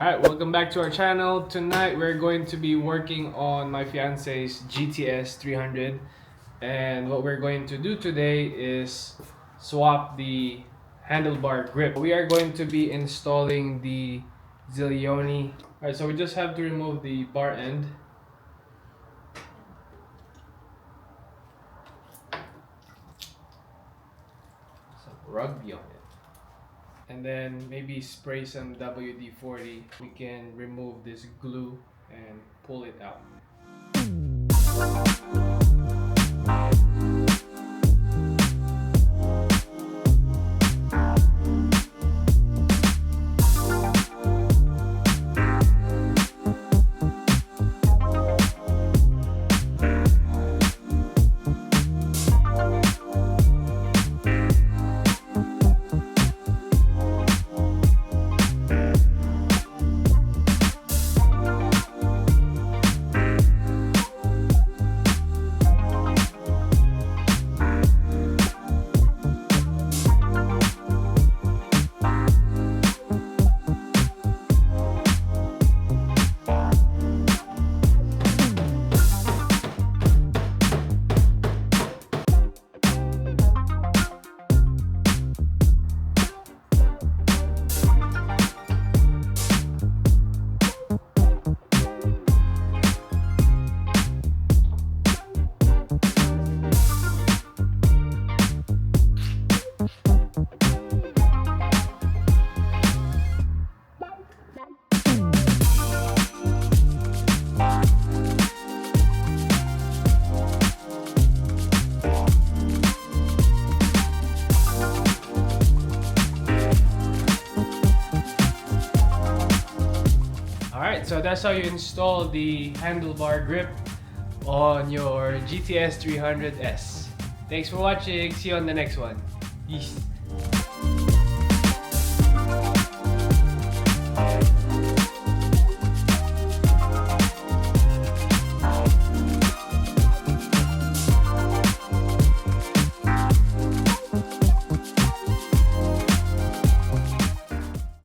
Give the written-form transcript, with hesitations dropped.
Alright, welcome back to our channel. Tonight we're going to be working on my fiance's GTS 300, and what we're going to do today is swap the handlebar grip. We are going to be installing the Zilioni. Alright, so we just have to remove the bar end. Some rugby on it. And then maybe spray some WD-40. We can remove this glue and pull it out. Alright, so that's how you install the handlebar grip on your GTS 300S. Thanks for watching. See you on the next one. Peace.